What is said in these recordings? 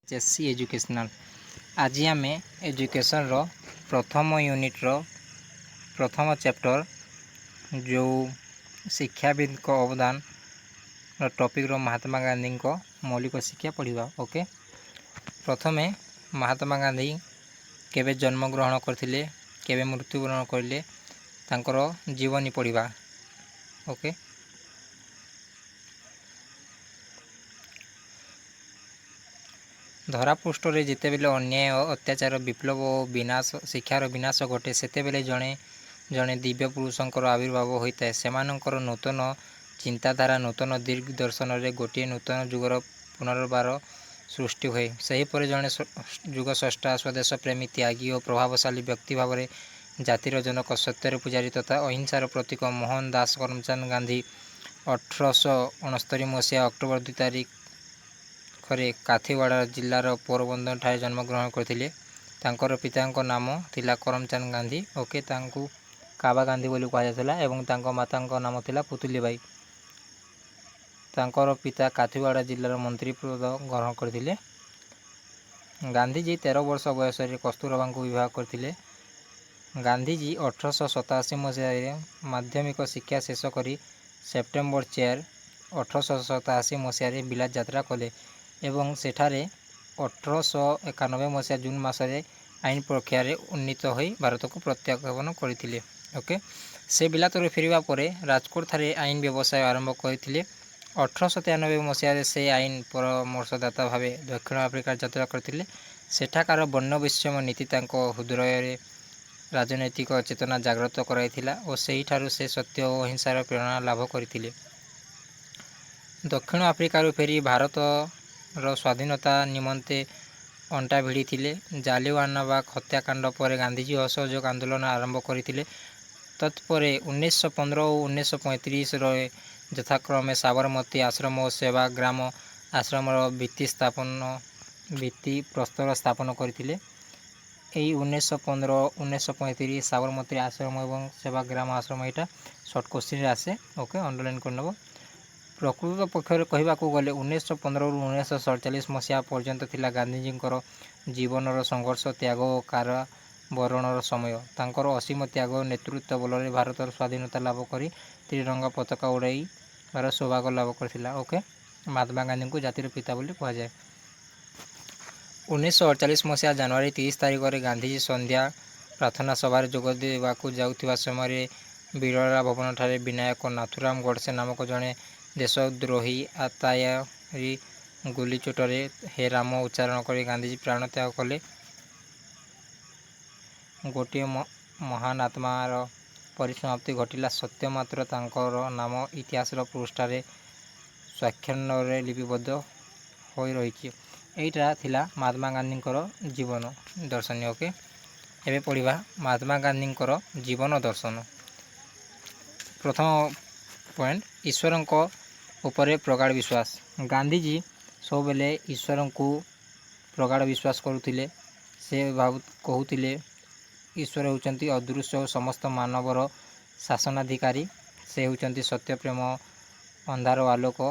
HSC educational आज आम education रो प्रथम यूनिट रो प्रथम चैप्टर जो शिक्षाविद को अवदान टॉपिक रो महात्मा गांधी को मौलिक शिक्षा पढ़ा। ओके, प्रथमे महात्मा गांधी केवे जन्म ग्रहण करथिले, केवे मृत्युवरण करले, तांकर जीवनी पढ़ा। ओके, धरापृष्ठ रे जितेबेले अन्याय अत्याचार विप्लव और विनाश शिक्षार विनाश घटे सेतेबेले जड़े जड़े दिव्य पुरुषंकर आविर्भाव होता है। सेमानंकर नूतन चिंताधारा नूतन दिग्दर्शन रे गोटे नूतन जुगर पुनर्बार सृष्टि हुए। सेहीपरि जड़े जुग स्रष्टा स्वदेश प्रेमी त्यागी और प्रभावशाली व्यक्ति भाव में जातिर जनक सत्यर पूजारी तथा अहिंसार प्रतीक मोहन दास करमचंद गांधी 1869 मसीहा अक्टोबर 2 तारिख काठीवाड़ा जिलार पोरबंदर ठारे जन्म ग्रहण करथिले। तांकर पितांको नाम थिला करमचंद गांधी। ओके, तांकु काबा गांधी बोली कहा जाता एवं तांको मातांको नाम थिला पुतुलीबाई। तांकर पिता काठीवाड़ा जिलार मंत्री पद ग्रहण करथिले। गांधीजी 13 वर्ष बयस कस्तूरबा को विवाह करथिले। गांधीजी 1887 मसीह माध्यमिक शिक्षा शेष करी सेप्टेम्बर 4 1887 मसीह बिलात यात्रा कले एवं सेठारे 1891 मसीहा जून मासरे आईन प्रक्रियारे उन्नीत हो भारत को प्रत्यागमन करथिले। ओके, से बिलात फेरिबा परे राजकोट थारे आईन व्यवसाय आरंभ करथिले। 1893 मसीह से आईन परामर्शदाता भाव दक्षिण आफ्रिका यात्रा करथिले। सेठाकार वर्णवैषम्य नीति तांको हृदय राजनैतिक चेतना जागृत कराइथिला और सेहिठारु से सत्य और अहिंसार प्रेरणा लाभ करथिले। दक्षिण आफ्रिका फेरी भारत रो स्वाधीनता निमंते अंटा भिड़ी थिले। जालियानवाला हत्याकांड पर गांधीजी असहयोग आंदोलन आरंभ करथिले। तत्परे 1915 और 1935 रे यथाक्रमे साबरमती आश्रम और सेवाग्राम आश्रम भित्ति प्रस्तर स्थापन करथिले। 1915 1935 साबरमती आश्रम और सेवाग्राम आश्रम यहाँ सर्ट क्वेश्चन आसे। ओके, अंडरलाइन करनब। प्रकृत पक्षर कहवाक गले 1915 रु 1947 मसीहा पर्यंत थिला गांधीजींकर जीवनर संघर्ष त्याग और काराबरणर समय। तांकर असीम त्याग और नेतृत्व बल भारत स्वाधीनता लाभ करी त्रिरंगा पताका उड़ाई बार सौभाग्य लाभ करथिला। ओके, महात्मा गांधी को जातिर पिता बोली कहा जाए। 1948 मसीहा जनवरी 30 तारिख में गांधीजी संध्या प्रार्थना सभार जोग देवाकू जाउथिबा समय बिरला भवन ठारे विनायक नाथुराम गोडसे नामक जड़े देशद्रोही आतायारी गुली चोटरे हे राम उच्चारण कर गांधीजी प्राण त्याग कले। गोटे महान आत्मार परिसमाप्ति घटिला सत्य मात्र तांकर नाम इतिहास पृष्ठारे स्वाक्षर लिपिबद्ध हो रही। यहीटा थिला महात्मा गांधी जीवन दर्शन। ओके, एबे पढ़िबा महात्मा गांधी जीवन दर्शन। प्रथम पॉइंट, ईश्वर को उपरे प्रगाढ़ विश्वास। गांधीजी सब बेले ईश्वर को प्रगाढ़ विश्वास करुथिले। से कहूथिले ईश्वर होउचंती अदृश्य और समस्त मानवर शासनाधिकारी। से होउचंती सत्य प्रेम अंधार आलोक।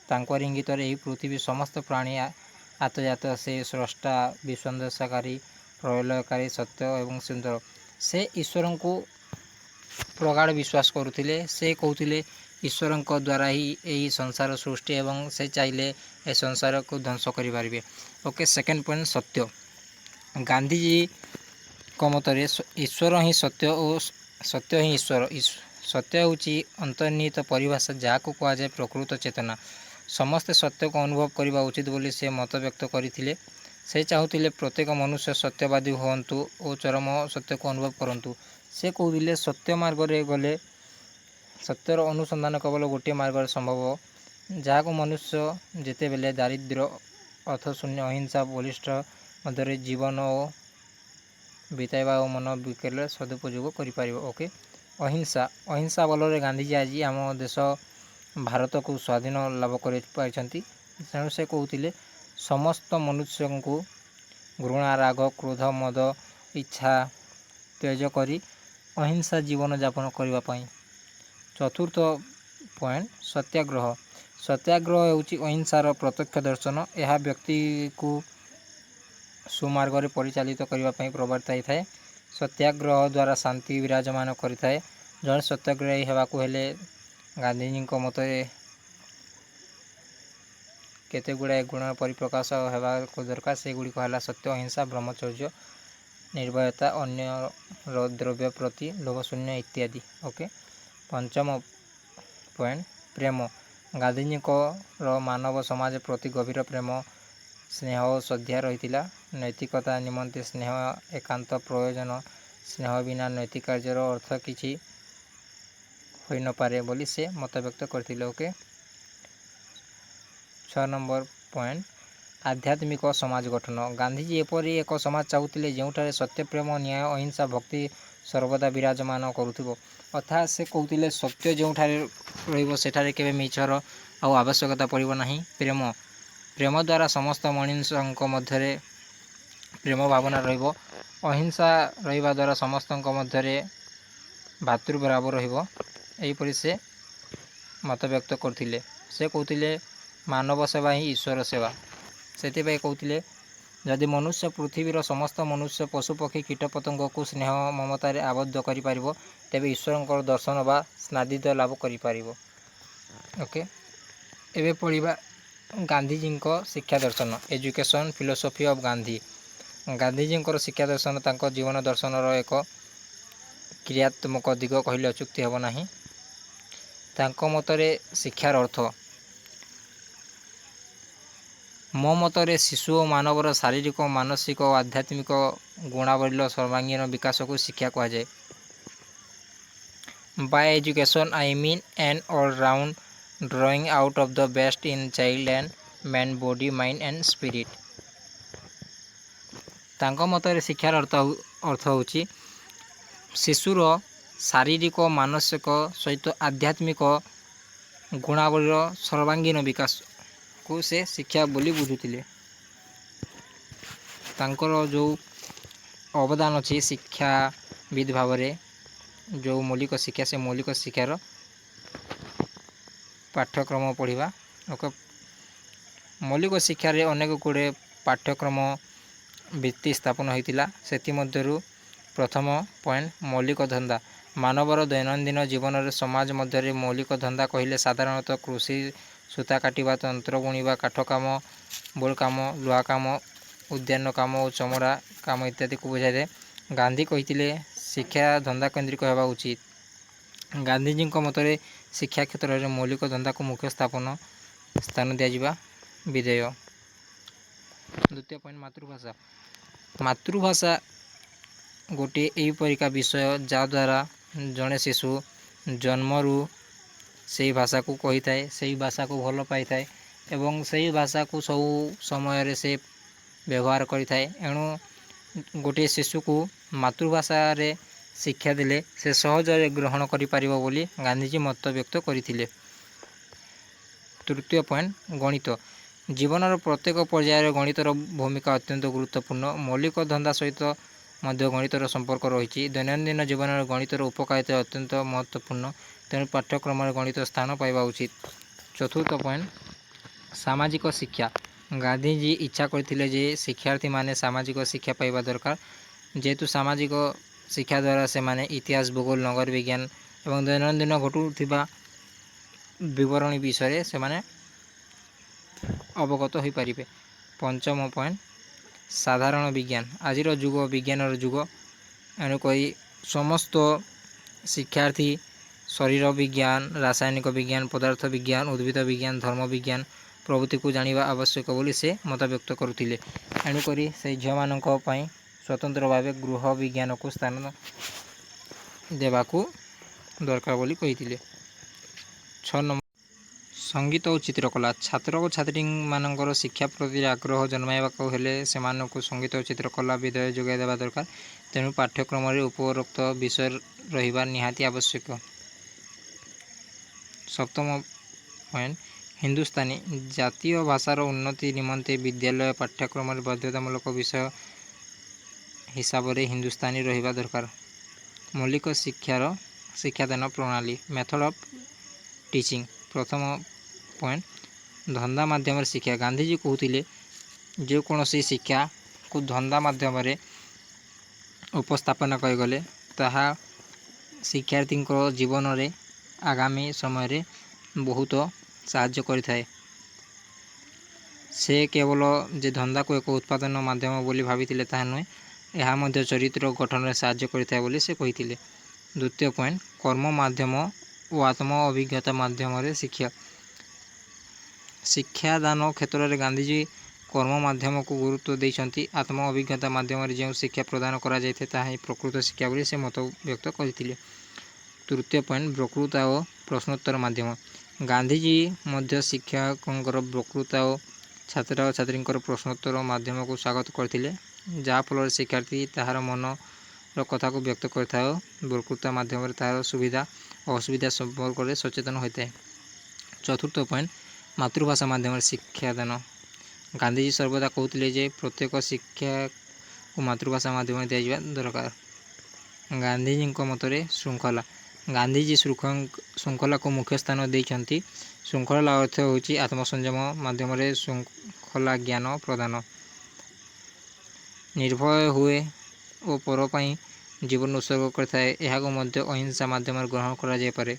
तांकर इंगित यही पृथ्वी समस्त प्राणी आतजात। से स्रष्टा विश्वनाशकारी प्रलयकारी सत्य एवं सुंदर। से ईश्वर को प्रगाढ़ विश्वास करुथिले। से कहूथिले ईश्वर द्वारा ही यही संसार सृष्टि एवं से चाहिए ए संसार को ध्वंस करें। ओके, सेकेंड पॉइंट, सत्य। गांधीजी को मतरे ईश्वर ही सत्य और सत्य ही ईश्वर। सत्य होची अंतर्निहित परिभाषा जहाँ को कहा जाए प्रकृत चेतना। समस्ते सत्य को अनुभव करने उचित बोली से मत व्यक्त करथिले। से चाहूले प्रत्येक मनुष्य सत्यवादी हुंतु और चरम सत्य को अनुभव करंतु। से कहते सत्य मार्ग रे गले सत्यर अनुसंधान केवल गोटे मार्ग संभव जहाँ को मनुष्य जिते बेले दारिद्र्य अर्थशून्य अहिंसा बलिष्ठ मध्य जीवन और बिताइबा और मन विकेले सदुपयोग कर। ओके, अहिंसा। अहिंसा बल रे गांधीजी आज आम देश भारत को स्वाधीन लाभ कर तेणु से कहते समस्त मनुष्य को घृणा राग क्रोध मद इच्छा तेज करी अहिंसा जीवन यापन करने। चतुर्थ पॉइंट, सत्याग्रह। सत्याग्रह होउची अहिंसार प्रत्यक्ष दर्शन। यह व्यक्ति को ସୁମାର୍ଗରେ ପରିଚାଳିତ କରିବା ପାଇଁ ପ୍ରବର୍ତ୍ତାଇଥାଏ। ସତ୍ୟାଗ୍ରହ ଦ୍ୱାରା ଶାନ୍ତି ବିରାଜମାନ କରିଥାଏ। ଜଣେ ସତ୍ୟାଗ୍ରହୀ ହେବାକୁ ହେଲେ ଗାନ୍ଧିଜୀଙ୍କ ମତରେ କେତେ ଗୁଡ଼ାଏ ଗୁଣର ପରିପ୍ରକାଶ ହେବାକୁ ଦରକାର। ସେଗୁଡ଼ିକ ହେଲା ସତ୍ୟ, ଅହିଂସା, ବ୍ରହ୍ମଚର୍ଯ୍ୟ, ନିର୍ଭୟତା, ଅନ୍ୟର ଦ୍ରବ୍ୟ ପ୍ରତି ଲୋଭଶୂନ୍ୟ ଇତ୍ୟାଦି। ଓକେ। ପଞ୍ଚମ ପଏଣ୍ଟ, ପ୍ରେମ। ଗାନ୍ଧିଜୀଙ୍କର ମାନବ ସମାଜ ପ୍ରତି ଗଭୀର ପ୍ରେମ, ସ୍ନେହ ଓ ଶ୍ରଦ୍ଧା ରହିଥିଲା। ନୈତିକତା ନିମନ୍ତେ ସ୍ନେହ ଏକାନ୍ତ ପ୍ରୟୋଜନ। ସ୍ନେହ ବିନା ନୈତିକ କାର୍ଯ୍ୟର ଅର୍ଥ କିଛି ହୋଇନପାରେ ବୋଲି ସେ ମତବ୍ୟକ୍ତ କରିଥିଲେ। ଓକେ। 6 ନମ୍ବର ପଏଣ୍ଟ, ଆଧ୍ୟାତ୍ମିକ ସମାଜ ଗଠନ। ଗାନ୍ଧିଜୀ ଏପରି ଏକ ସମାଜ ଚାହୁଁଥିଲେ ଯେଉଁଠାରେ ସତ୍ୟ, ପ୍ରେମ, ନ୍ୟାୟ, ଅହିଂସା, ଭକ୍ତି ସର୍ବଦା ବିରାଜମାନ କରୁଥିବ। ଅର୍ଥାତ୍ ସେ କହୁଥିଲେ ସତ୍ୟ ଯେଉଁଠାରେ ରହିବ ସେଠାରେ କେବେ ମିଛର ଆଉ ଆବଶ୍ୟକତା ପଡ଼ିବ ନାହିଁ। ପ୍ରେମ ଦ୍ୱାରା ସମସ୍ତ ମଣିଷଙ୍କ ମଧ୍ୟରେ ପ୍ରେମ ଭାବନା ରହିବ। ଅହିଂସା ରହିବା ଦ୍ୱାରା ସମସ୍ତଙ୍କ ମଧ୍ୟରେ ଭାତୃଭାବ ରହିବ। ଏହିପରି ସେ ମତବ୍ୟକ୍ତ କରୁଥିଲେ। ସେ କହୁଥିଲେ ମାନବ ସେବା ହିଁ ଈଶ୍ୱର ସେବା। ସେଥିପାଇଁ କହୁଥିଲେ ଯଦି ମନୁଷ୍ୟ ପୃଥିବୀର ସମସ୍ତ ମନୁଷ୍ୟ, ପଶୁପକ୍ଷୀ, କୀଟପତଙ୍ଗକୁ ସ୍ନେହ ମମତାରେ ଆବଦ୍ଧ କରିପାରିବ ତେବେ ଈଶ୍ୱରଙ୍କର ଦର୍ଶନ ବା ସାନ୍ନିଧ୍ୟ ଲାଭ କରିପାରିବ। ଓକେ। ଏବେ ପଢ଼ିବା ଗାନ୍ଧିଜୀଙ୍କ ଶିକ୍ଷା ଦର୍ଶନ। Education philosophy of Gandhi. ଗାନ୍ଧିଜୀଙ୍କର ଶିକ୍ଷା ଦର୍ଶନ ତାଙ୍କ ଜୀବନ ଦର୍ଶନର ଏକ କ୍ରିୟାତ୍ମକ ଦିଗ କହିଲେ ଅତ୍ୟୁକ୍ତି ହେବ ନାହିଁ। ତାଙ୍କ ମତରେ ଶିକ୍ଷାର ଅର୍ଥ, ମୋ ମତରେ ଶିଶୁ ଓ ମାନବର ଶାରୀରିକ, ମାନସିକ ଓ ଆଧ୍ୟାତ୍ମିକ ଗୁଣାବଳୀର ସର୍ବାଙ୍ଗୀନ ବିକାଶକୁ ଶିକ୍ଷା କୁହାଯାଏ। By education I mean an all round drawing out of the best in child and man body, mind and spirit. ତାଙ୍କ ମତରେ ଶିକ୍ଷାର ଅର୍ଥ ହେଉଛି ଶିଶୁର ଶାରୀରିକ, ମାନସିକ ସହିତ ଆଧ୍ୟାତ୍ମିକ ଗୁଣାବଳୀର ସର୍ବାଙ୍ଗୀନ ବିକାଶକୁ ସେ ଶିକ୍ଷା ବୋଲି ବୁଝୁଥିଲେ। ତାଙ୍କର ଯେଉଁ ଅବଦାନ ଅଛି ଶିକ୍ଷାବିତ୍ ଭାବରେ, ଯେଉଁ ମୌଳିକ ଶିକ୍ଷା, ସେ ମୌଳିକ ଶିକ୍ଷାର ପାଠ୍ୟକ୍ରମ ପଢ଼ିବା। ମୌଳିକ ଶିକ୍ଷାରେ ଅନେକ ଗୁଡ଼ିଏ ପାଠ୍ୟକ୍ରମ ଭିତ୍ତି ସ୍ଥାପନ ହୋଇଥିଲା। ସେଥିମଧ୍ୟରୁ ପ୍ରଥମ ପଏଣ୍ଟ, ମୌଳିକ ଧନ୍ଦା। ମାନବର ଦୈନନ୍ଦିନ ଜୀବନରେ ସମାଜ ମଧ୍ୟରେ ମୌଳିକ ଧନ୍ଦା କହିଲେ ସାଧାରଣତଃ କୃଷି, ସୂତା କାଟିବା, ତନ୍ତ୍ର ବୁଣିବା, କାଠ କାମ, ବୋର୍ଡ଼ କାମ, ଲୁହା କାମ, ଉଦ୍ୟାନ କାମ ଓ ଚମଡ଼ା କାମ ଇତ୍ୟାଦିକୁ ବୁଝାଇଥାଏ। ଗାନ୍ଧୀ କହିଥିଲେ ଶିକ୍ଷା ଧନ୍ଦାକେନ୍ଦ୍ରିକ ହେବା ଉଚିତ। ଗାନ୍ଧିଜୀଙ୍କ ମତରେ ଶିକ୍ଷା କ୍ଷେତ୍ରରେ ମୌଳିକ ଧନ୍ଦାକୁ ମୁଖ୍ୟ ସ୍ଥାନ ଦିଆଯିବା ବିଧେୟ। ଦ୍ୱିତୀୟ ପଏଣ୍ଟ, ମାତୃଭାଷା। ମାତୃଭାଷା ଗୋଟିଏ ଏହିପରିକା ବିଷୟ ଯାହାଦ୍ୱାରା ଜଣେ ଶିଶୁ ଜନ୍ମରୁ ସେହି ଭାଷାକୁ କହିଥାଏ, ସେହି ଭାଷାକୁ ଭଲ ପାଇଥାଏ ଏବଂ ସେହି ଭାଷାକୁ ସବୁ ସମୟରେ ସେ ବ୍ୟବହାର କରିଥାଏ। ଏଣୁ ଗୋଟିଏ ଶିଶୁକୁ ମାତୃଭାଷାରେ ଶିକ୍ଷା ଦେଲେ ସେ ସହଜରେ ଗ୍ରହଣ କରିପାରିବ ବୋଲି ଗାନ୍ଧିଜୀ ମତବ୍ୟକ୍ତ କରିଥିଲେ। ତୃତୀୟ ପଏଣ୍ଟ, ଗଣିତ। ଜୀବନର ପ୍ରତ୍ୟେକ ପର୍ଯ୍ୟାୟରେ ଗଣିତର ଭୂମିକା ଅତ୍ୟନ୍ତ ଗୁରୁତ୍ୱପୂର୍ଣ୍ଣ। ମୌଳିକ ଧନ୍ଦା ସହିତ ମଧ୍ୟ ଗଣିତର ସମ୍ପର୍କ ରହିଛି। ଦୈନନ୍ଦିନ ଜୀବନରେ ଗଣିତର ଉପକାରିତା ଅତ୍ୟନ୍ତ ମହତ୍ତ୍ୱପୂର୍ଣ୍ଣ। ତେଣୁ ପାଠ୍ୟକ୍ରମରେ ଗଣିତ ସ୍ଥାନ ପାଇବା ଉଚିତ। ଚତୁର୍ଥ ପଏଣ୍ଟ, ସାମାଜିକ ଶିକ୍ଷା। ଗାନ୍ଧିଜୀ ଇଚ୍ଛା କରିଥିଲେ ଯେ ଶିକ୍ଷାର୍ଥୀମାନେ ସାମାଜିକ ଶିକ୍ଷା ପାଇବା ଦରକାର। ଯେହେତୁ ସାମାଜିକ ଶିକ୍ଷା ଦ୍ୱାରା ସେମାନେ ଇତିହାସ, ଭୂଗୋଳ, ନଗର ବିଜ୍ଞାନ ଏବଂ ଦୈନନ୍ଦିନ ଘଟୁଥିବା ବିବରଣୀ ବିଷୟରେ ସେମାନେ ଅବଗତ ହୋଇପାରିବେ। ପଞ୍ଚମ ପଏଣ୍ଟ, ସାଧାରଣ ବିଜ୍ଞାନ। ଆଜିର ଯୁଗ ବିଜ୍ଞାନର ଯୁଗ। ଏଣୁକରି ସମସ୍ତ ଶିକ୍ଷାର୍ଥୀ ଶରୀର ବିଜ୍ଞାନ, ରାସାୟନିକ ବିଜ୍ଞାନ, ପଦାର୍ଥ ବିଜ୍ଞାନ, ଉଦ୍ଭିଦ ବିଜ୍ଞାନ, ଧର୍ମ ବିଜ୍ଞାନ ପ୍ରଭୃତିକୁ ଜାଣିବା ଆବଶ୍ୟକ ବୋଲି ସେ ମତବ୍ୟକ୍ତ କରୁଥିଲେ। ଏଣୁକରି ସେହି ଝିଅମାନଙ୍କ ପାଇଁ ସ୍ୱତନ୍ତ୍ର ଭାବେ ଗୃହ ବିଜ୍ଞାନକୁ ସ୍ଥାନ ଦେବାକୁ ଦରକାର ବୋଲି କହିଥିଲେ। 6 ନମ୍ବର, ସଙ୍ଗୀତ ଓ ଚିତ୍ରକଲା। ଛାତ୍ର ଓ ଛାତ୍ରୀମାନଙ୍କର ଶିକ୍ଷା ପ୍ରତି ଆଗ୍ରହ ଜନ୍ମାଇବାକୁ ହେଲେ ସେମାନଙ୍କୁ ସଙ୍ଗୀତ ଓ ଚିତ୍ରକଲା ବିଷୟ ଯୋଗାଇ ଦେବା ଦରକାର। ତେଣୁ ପାଠ୍ୟକ୍ରମରେ ଉପରୋକ୍ତ ବିଷୟ ରହିବା ନିହାତି ଆବଶ୍ୟକ। ସପ୍ତମ ପଏଣ୍ଟ, ହିନ୍ଦୁସ୍ତାନୀ। ଜାତୀୟ ଭାଷାର ଉନ୍ନତି ନିମନ୍ତେ ବିଦ୍ୟାଳୟ ପାଠ୍ୟକ୍ରମରେ ବାଧ୍ୟତାମୂଳକ ବିଷୟ ହିସାବରେ ହିନ୍ଦୁସ୍ତାନୀ ରହିବା ଦରକାର। ମୌଳିକ ଶିକ୍ଷାଦାନ ପ୍ରଣାଳୀ, ମେଥଡ଼ ଅଫ୍ ଟିଚିଂ। ପ୍ରଥମ ପଏଣ୍ଟ, ଧନ୍ଦା ମାଧ୍ୟମରେ ଶିକ୍ଷା। ଗାନ୍ଧିଜୀ କହୁଥିଲେ ଯେକୌଣସି ଶିକ୍ଷା को धंदा माध्यम उपस्थापन करगले ताहा शिक्षार्थी जीवन में आगामी समय बहुत साहाय्य करिथाए। से केवल जे धंदा को एक उत्पादन माध्यम बोली भाभी ताहा नुहे, यह मध्य चरित्र गठन में साहाय्य करिथाए बोली से कहिथिले। द्वितीय पॉइंट, कर्म माध्यम और आत्म अभिज्ञता माध्यम शिक्षा। शिक्षादान क्षेत्र में गांधीजी कर्म माध्यम को गुरुत्व देइछंती। आत्म अभिज्ञता माध्यम जो शिक्षा प्रदान करा जायते ताहा ही प्रकृत शिक्षा बोली से मत व्यक्त करथिले। तृतीय पॉइंट, वक्तृता और प्रश्नोत्तर माध्यम। गांधीजी मध्य शिक्षकों वक्तृता और छात्र छात्री प्रश्नोत्तर माध्यम को स्वागत करथिले, जहाँफल शिक्षार्थी ताहार मन कथा को व्यक्त करता है। वक्तृता माध्यम तार सुविधा और असुविधा संपर्क में सचेतन होता है। चतुर्थ पॉइंट, मातृभाषा माध्यम शिक्षादान। गांधीजी सर्वदा कहते जे प्रत्येक शिक्षा को मातृभाषा माध्यम दिया दरकार। गांधीजी मतरे श्रृंखला। गांधीजी श्रृंखला को मुख्य स्थान देइछंती। श्रृंखला अर्थ होची आत्मसंयम माध्यम श्रृंखला ज्ञान प्रदान। निर्भय हुए और पर पाई जीवन उत्सर्ग करथाए, यहाको मध्य अहिंसा माध्यम ग्रहण करा जाय पारे।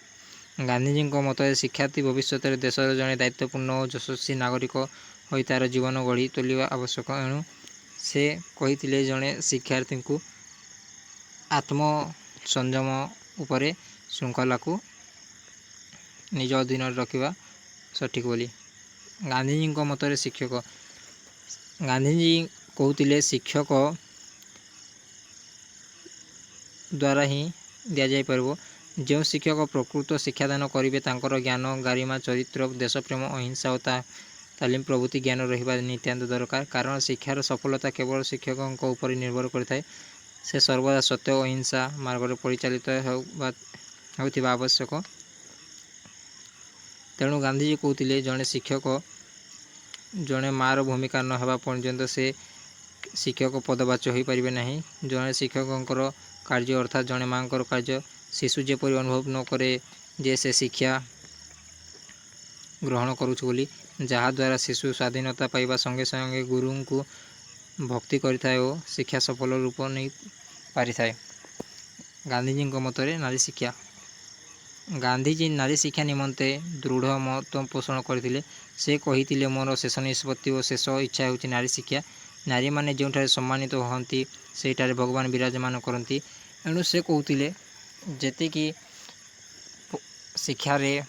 गांधीजी मत शिक्षार्थी भविष्य में देशर जड़े दायित्वपूर्ण और यशस्वी नागरिक हो तार जीवन गढ़ी तोलिबा आवश्यक। एणु से कहिथिले जड़े शिक्षार्थी को आत्म संयम उपरे श्रृंखला को निज अधीन रखा सठिक बोली। गांधीजी मतरे शिक्षक। गांधीजी कहते शिक्षक द्वारा ही दि जाय पारिबो। जो शिक्षक प्रकृत शिक्षादान करेंगे तांकर ज्ञान गारिमा चरित्र देशप्रेम अहिंसा और तालीम प्रभृति ज्ञान रहिबा नित्याନ୍ତ दरकार। कारण शिक्षार सफलता केवल शिक्षकों उपर निर्भर करथाए। से सर्वदा सत्य और अहिंसा मार्ग परिचालित होथिबा आवश्यक। तेणु गांधीजी कहते जड़े शिक्षक जड़े मार भूमिका न होगा पर्यंत से शिक्षक पदवाच्य हो पारे नहीं। जड़े शिक्षकों कार्य अर्थात जड़े माँ कार्य शिशु जेपरी अनुभव न करे जे से शिक्षा ग्रहण करुछ बोली, जहाद्वारा शिशु स्वाधीनता पाइबा संगे संगे गुरु को भक्ति करिथाए और शिक्षा सफल रूप नहीं पारि थाए। गांधीजी मतरे नारी शिक्षा। गांधीजी नारी शिक्षा निमंते दृढ़ मत पोषण करथिले। से कहिथिले मोर शेष निष्पत्ति और शेष इच्छा होची नारी शिक्षा। नारी माने जोठारे सम्मानित होती सेठारे भगवान विराजमान करती। एणु से कहते जेति कि शिक्षा रे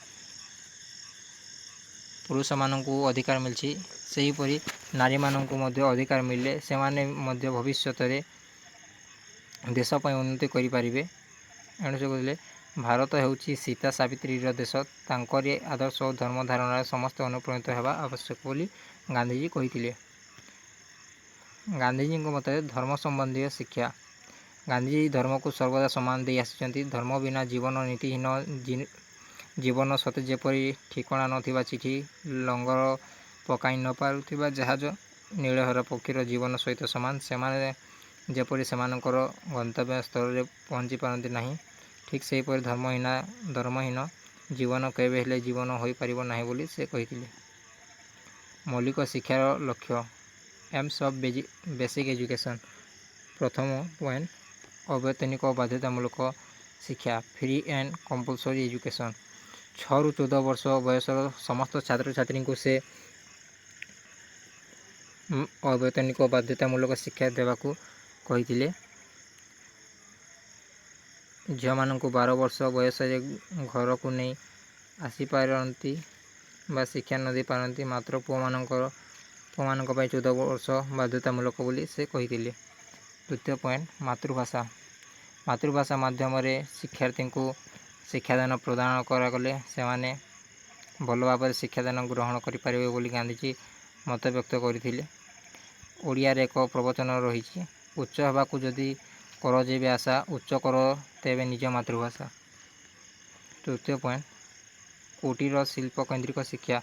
पुरुष मानू अधिकार मिलछि सेहीपरि नारी मानू मध्य अधिकार मिले से माने मध्य भविष्य रे देश पर उन्नति करि पारिबे। एणु से कहले भारत हेउछि सीता सावित्री देश, तांकरी आदर्श और धर्म धारणा समस्त अनुप्राणित हेबा आवश्यक बोली गांधीजी कहिथिले। गांधीजी मत धर्म संबंधी शिक्षा। गांधीजी धर्म को सर्वदा सम्मान दे आसिचंती। धर्म बिना जीवन नीतिहीन जीवन सते जेपरी ठिकणा नथिबा चिठी लंगर पकाई न पारुथिबा जहाज नीलहर पक्षीर जीवन सहित समान। सेमाने जेपरी सेमानकर गंतव्य स्थल रे पहुँची पारती नहीं, ठीक सेहीपरि धर्महीन जीवन केबे हेले जीवन होई पारिबो नाही बोली से कहिथिले। मौलिक शिक्षार लक्ष्य। AIIMS of basic education. प्रथम पॉइंट, अवैतनिक और बाध्यतामूलक शिक्षा फ्री एंड कंपलसरी एजुकेशन। 6 ରୁ 14 वर्ष बयसर समस्त छात्र छात्री को से अवैतनिक और बाध्यतामूलक शिक्षा देवाकू कहिथिले। झील मान 12 वर्ष बयस घर को नहीं आसी पारती बा शिक्षा न दे पारती, मात्र पुओ मान 14 वर्ष बाध्यतामूलक बोली से कहिथिले। द्वितीय पॉइंट, मातृभाषा। मातृभाषा माध्यम शिक्षार्थी को शिक्षादान प्रदान करागले से माने भल भाव शिक्षादान ग्रहण करें बोली गांधीजी मत व्यक्त करथिले। ओडिया रे एक प्रवचन रही, उच्च होगाकू जदि कर जेबे आशा उच्च कर तेबे निज मातृभाषा। तृतीय पॉइंट, कुटीर शिल्प केन्द्रिक शिक्षा।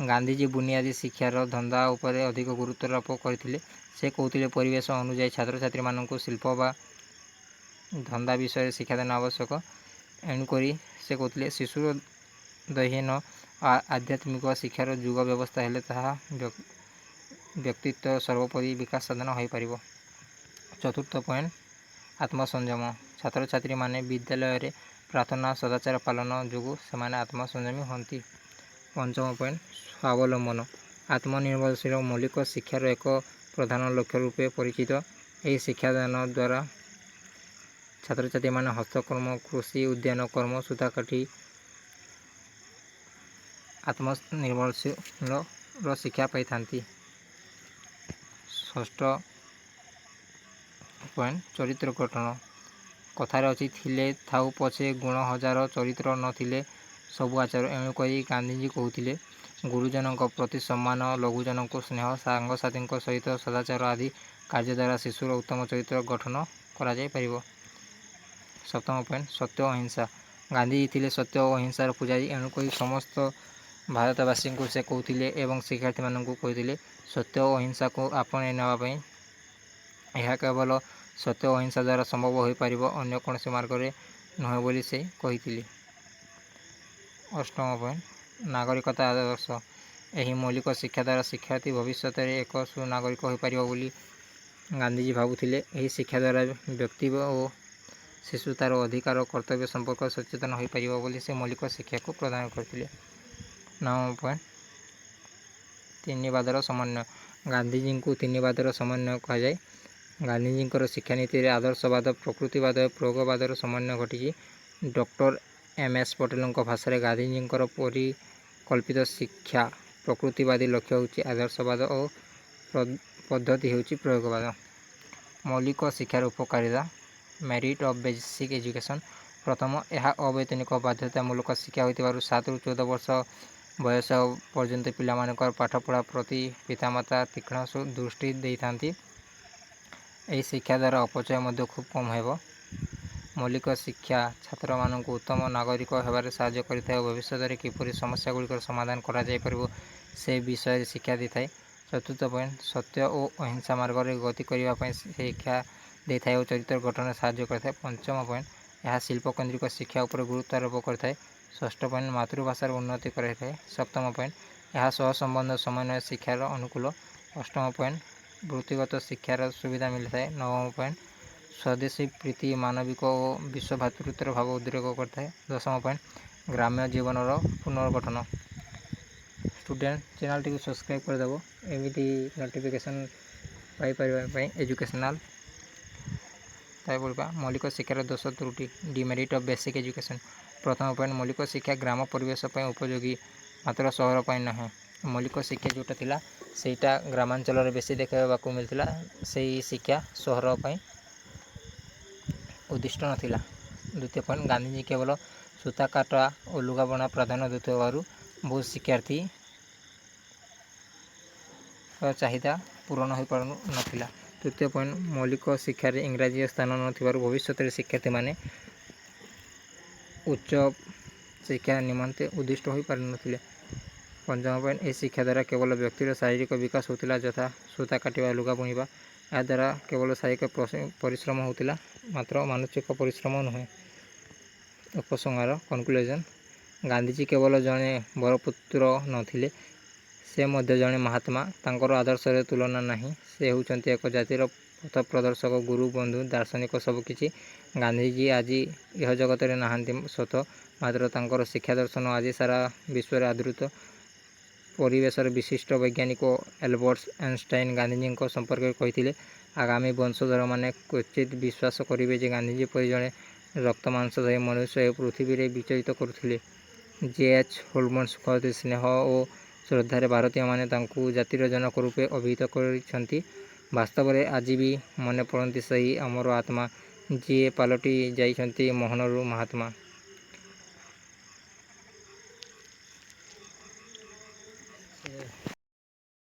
गांधीजी बुनियादी शिक्षार धंदा उपरे अधिक गुरुत्वारोप करथिले। से कहते परिवेश अनुजाई छात्र छात्री मानू शिल्प बा धंदा विषय शिक्षादान आवश्यक। एणुक से कहते शिशुर दहीन आध्यात्मिक शिक्षार जुग व्यवस्था हेले ताहा ବ୍ୟକ୍ତିତ୍ୱ ସର୍ବୋପରି ବିକାଶ ସାଧନ ହୋଇପାରିବ। ଚତୁର୍ଥ ପଏଣ୍ଟ, ଆତ୍ମସଂଯମ। ଛାତ୍ରଛାତ୍ରୀମାନେ ବିଦ୍ୟାଳୟରେ ପ୍ରାର୍ଥନା ସଦାଚାର ପାଳନ ଯୋଗୁଁ ସେମାନେ ଆତ୍ମସଂଯମୀ ହୁଅନ୍ତି। ପଞ୍ଚମ ପଏଣ୍ଟ, ସ୍ୱାବଲମ୍ବନ। ଆତ୍ମନିର୍ଭରଶୀଳ ମୌଳିକ ଶିକ୍ଷାର ଏକ ପ୍ରଧାନ ଲକ୍ଷ୍ୟ ରୂପେ ପରିଚିତ। ଏହି ଶିକ୍ଷାଦାନ ଦ୍ୱାରା ଛାତ୍ରଛାତ୍ରୀମାନେ ହସ୍ତକର୍ମ, କୃଷି, ଉଦ୍ୟାନ କର୍ମ, ସୂତାକାଟି ଆତ୍ମନିର୍ଭରଶୀଳର ଶିକ୍ଷା ପାଇଥାନ୍ତି। ଷଷ୍ଠ ପଏଣ୍ଟ, ଚରିତ୍ର ଗଠନ। କଥାରେ ଅଛି, ଥିଲେ ଥାଉ ପଛେ ଗୁଣ ହଜାର, ଚରିତ୍ର ନଥିଲେ ସବୁ ଆଚାର। ଏଣୁକରି ଗାନ୍ଧିଜୀ କହୁଥିଲେ, ଗୁରୁଜନଙ୍କ ପ୍ରତି ସମ୍ମାନ, ଲଘୁଜନଙ୍କୁ ସ୍ନେହ, ସାଙ୍ଗସାଥୀଙ୍କ ସହିତ ସଦାଚାର ଆଦି କାର୍ଯ୍ୟ ଦ୍ୱାରା ଶିଶୁର ଉତ୍ତମ ଚରିତ୍ର ଗଠନ କରାଯାଇପାରିବ। ସପ୍ତମ ପଏଣ୍ଟ, ସତ୍ୟ ଓ ଅହିଂସା। ଗାନ୍ଧିଜୀ ଥିଲେ ସତ୍ୟ ଓ ଅହିଂସାର ପୂଜାରୀ। ଏଣୁକରି ସମସ୍ତ ଭାରତବାସୀଙ୍କୁ ସେ କହୁଥିଲେ ଏବଂ ଶିକ୍ଷାର୍ଥୀମାନଙ୍କୁ କହିଥିଲେ, ସତ୍ୟ ଓ ଅହିଂସାକୁ ଆପଣେଇ ନେବା ପାଇଁ। ଏହା କେବଳ ସତ୍ୟ ଓ ଅହିଂସା ଦ୍ୱାରା ସମ୍ଭବ ହୋଇପାରିବ, ଅନ୍ୟ କୌଣସି ମାର୍ଗରେ ନୁହେଁ ବୋଲି ସେ କହିଥିଲେ। ଅଷ୍ଟମ ପଏଣ୍ଟ, ନାଗରିକତା ଆଦର୍ଶ। ଏହି ମୌଳିକ ଶିକ୍ଷା ଦ୍ୱାରା ଶିକ୍ଷାର୍ଥୀ ଭବିଷ୍ୟତରେ ଏକ ସୁନାଗରିକ ହୋଇପାରିବ ବୋଲି ଗାନ୍ଧିଜୀ ଭାବୁଥିଲେ। ଏହି ଶିକ୍ଷା ଦ୍ୱାରା ବ୍ୟକ୍ତି ଓ ଶିଶୁ ତା'ର ଅଧିକାର ଓ କର୍ତ୍ତବ୍ୟ ସମ୍ପର୍କରେ ସଚେତନ ହୋଇପାରିବ ବୋଲି ସେ ମୌଳିକ ଶିକ୍ଷାକୁ ପ୍ରଦାନ କରିଥିଲେ। ନବମ ପଏଣ୍ଟ, ତିନିବାଦର ସମନ୍ୱୟ। ଗାନ୍ଧିଜୀଙ୍କୁ ତିନିବାଦର ସମନ୍ୱୟ କୁହାଯାଏ। ଗାନ୍ଧିଜୀଙ୍କର ଶିକ୍ଷାନୀତିରେ ଆଦର୍ଶବାଦ, ପ୍ରକୃତିବାଦ ଓ ପ୍ରୟୋଗବାଦର ସମନ୍ୱୟ ଘଟିଛି। Doctor MS. ପଟେଲଙ୍କ ଭାଷାରେ ଗାନ୍ଧିଜୀଙ୍କର ପରିକଳ୍ପିତ ଶିକ୍ଷା ପ୍ରକୃତିବାଦୀ, ଲକ୍ଷ୍ୟ ହେଉଛି ଆଦର୍ଶବାଦ ଓ ପଦ୍ଧତି ହେଉଛି ପ୍ରୟୋଗବାଦ। ମୌଳିକ ଶିକ୍ଷାର ଉପକାରିତା। Merit of basic education. ପ୍ରଥମ, ଏହା ଅବୈତନିକ ବାଧ୍ୟତାମୂଳକ ଶିକ୍ଷା ହୋଇଥିବାରୁ 7ରୁ 14 ବର୍ଷ ବୟସ ପର୍ଯ୍ୟନ୍ତ ପିଲାମାନଙ୍କର ପାଠପଢ଼ା ପ୍ରତି ପିତାମାତା ତୀକ୍ଷ୍ଣ ଦୃଷ୍ଟି ଦେଇଥାନ୍ତି। ଏହି ଶିକ୍ଷା ଦ୍ୱାରା ଅପଚୟ ମଧ୍ୟ ଖୁବ୍ କମ୍ ହେବ। ମୌଳିକ ଶିକ୍ଷା ଛାତ୍ରମାନଙ୍କୁ ଉତ୍ତମ ନାଗରିକ ହେବାରେ ସାହାଯ୍ୟ କରିଥାଏ ଓ ଭବିଷ୍ୟତରେ କିପରି ସମସ୍ୟାଗୁଡ଼ିକର ସମାଧାନ କରାଯାଇପାରିବ ସେ ବିଷୟରେ ଶିକ୍ଷା ଦେଇଥାଏ। ଚତୁର୍ଥ ପଏଣ୍ଟ, ସତ୍ୟ ଓ ଅହିଂସା ମାର୍ଗରେ ଗତି କରିବା ପାଇଁ ଶିକ୍ଷା ଦେଇଥାଏ ଓ ଚରିତ୍ର ଗଠନରେ ସାହାଯ୍ୟ କରିଥାଏ। ପଞ୍ଚମ ପଏଣ୍ଟ, ଏହା ଶିଳ୍ପକେନ୍ଦ୍ରିକ ଶିକ୍ଷା ଉପରେ ଗୁରୁତ୍ୱ ଆରୋପ କରିଥାଏ। ଷଷ୍ଠ ପଏଣ୍ଟ, ମାତୃଭାଷାର ଉନ୍ନତି କରାଇଥାଏ। ସପ୍ତମ ପଏଣ୍ଟ, ଏହା ସହସମ୍ବନ୍ଧ ସମନ୍ୱୟ ଶିକ୍ଷାର ଅନୁକୂଳ। ଅଷ୍ଟମ ପଏଣ୍ଟ, ବୃତ୍ତିଗତ ଶିକ୍ଷାର ସୁବିଧା ମିଳିଥାଏ। ନବମ ପଏଣ୍ଟ, ସ୍ୱଦେଶୀ ପ୍ରୀତି, ମାନବିକ ଓ ବିଶ୍ୱଭ୍ରାତୃତ୍ୱର ଭାବ ଉଦ୍ରେକ କରିଥାଏ। ଦଶମ ପଏଣ୍ଟ, ଗ୍ରାମ୍ୟ ଜୀବନର ପୁନର୍ଗଠନ। ଷ୍ଟୁଡେଣ୍ଟ, ଚ୍ୟାନେଲଟିକୁ ସବସ୍କ୍ରାଇବ୍ କରିଦେବ ଏମିତି ନୋଟିଫିକେସନ୍ ପାଇପାରିବା ପାଇଁ ଏଜୁକେସନାଲ୍। ତାପରେ ମୌଳିକ ଶିକ୍ଷାର ଦୋଷ ତ୍ରୁଟି। Demerit of basic education. ପ୍ରଥମ ପଏଣ୍ଟ, ମୌଳିକ ଶିକ୍ଷା ଗ୍ରାମ ପରିବେଶ ପାଇଁ ଉପଯୋଗୀ, ମାତ୍ର ସହର ପାଇଁ ନୁହେଁ। ମୌଳିକ ଶିକ୍ଷା ଯେଉଁଟା ଥିଲା ସେଇଟା ଗ୍ରାମାଞ୍ଚଳରେ ବେଶୀ ଦେଖିବାକୁ ମିଳିଥିଲା। ସେଇ ଶିକ୍ଷା ସହର ପାଇଁ ଉଦ୍ଦିଷ୍ଟ ନଥିଲା। ଦ୍ୱିତୀୟ ପଏଣ୍ଟ, ଗାନ୍ଧିଜୀ କେବଳ ସୂତା କାଟା ଓ ଲୁଗାବୁଣା ପ୍ରାଧାନ୍ୟ ଦେଉଥିବାରୁ ବହୁ ଶିକ୍ଷାର୍ଥୀଙ୍କ ଚାହିଦା ପୂରଣ ହୋଇପାରୁନଥିଲା। ତୃତୀୟ ପଏଣ୍ଟ, ମୌଳିକ ଶିକ୍ଷାରେ ଇଂରାଜୀର ସ୍ଥାନ ନଥିବାରୁ ଭବିଷ୍ୟତରେ ଶିକ୍ଷାର୍ଥୀମାନେ ଉଚ୍ଚ ଶିକ୍ଷା ନିମନ୍ତେ ଉଦ୍ଦିଷ୍ଟ ହୋଇପାରିନଥିଲେ। ପଞ୍ଚମ ପଏଣ୍ଟ, ଏହି ଶିକ୍ଷା ଦ୍ୱାରା କେବଳ ବ୍ୟକ୍ତିର ଶାରୀରିକ ବିକାଶ ହେଉଥିଲା, ଯଥା ସୂତା କାଟିବା, ଲୁଗା ବୁଣିବା। ଏହା ଦ୍ୱାରା କେବଳ ଶାରୀରିକ ପରିଶ୍ରମ ହେଉଥିଲା, ମାତ୍ର ମାନସିକ ପରିଶ୍ରମ ନୁହେଁ। ଉପସଂହାର, କନକ୍ଲୁଜନ୍। ଗାନ୍ଧିଜୀ କେବଳ ଜଣେ ବରପୁତ୍ର ନଥିଲେ, ସେ ମଧ୍ୟ ଜଣେ ମହାତ୍ମା। ତାଙ୍କର ଆଦର୍ଶରେ ତୁଳନା ନାହିଁ। ସେ ହେଉଛନ୍ତି ଏକ ଜାତିର ପଥପ୍ରଦର୍ଶକ, ଗୁରୁ, ବନ୍ଧୁ, ଦାର୍ଶନିକ ସବୁକିଛି। ଗାନ୍ଧିଜୀ ଆଜି ଇହଜଗତରେ ନାହାନ୍ତି ସତ, ମାତ୍ର ତାଙ୍କର ଶିକ୍ଷା ଦର୍ଶନ ଆଜି ସାରା ବିଶ୍ୱରେ ଆଦୃତ। ପରିବେଶର ବିଶିଷ୍ଟ ବୈଜ୍ଞାନିକ ଆଲବର୍ଟ ଆଇନଷ୍ଟାଇନ୍ ଗାନ୍ଧିଜୀଙ୍କ ସମ୍ପର୍କରେ କହିଥିଲେ, ଆଗାମୀ ବଂଶଧରମାନେ କ୍ୱଚିତ୍ ବିଶ୍ୱାସ କରିବେ ଯେ ଗାନ୍ଧିଜୀ ପରି ଜଣେ ରକ୍ତମାଂସଧାରୀ ମନୁଷ୍ୟ ଏହି ପୃଥିବୀରେ ବିଚରିତ କରୁଥିଲେ। ଜି.ଏଚ୍. ହୋଲ୍ମସ୍ କହନ୍ତି, ସ୍ନେହ ଓ ଶ୍ରଦ୍ଧାରେ ଭାରତୀୟମାନେ ତାଙ୍କୁ ଜାତିର ଜନକ ରୂପେ ଅଭିହିତ କରିଛନ୍ତି। ବାସ୍ତବରେ ଆଜି ବି ମନେ ପଡ଼ନ୍ତି ସେହି ଅମର ଆତ୍ମା, ଯିଏ ପାଲଟି ଯାଇଛନ୍ତି ମହାନରୁ ମହାତ୍ମା।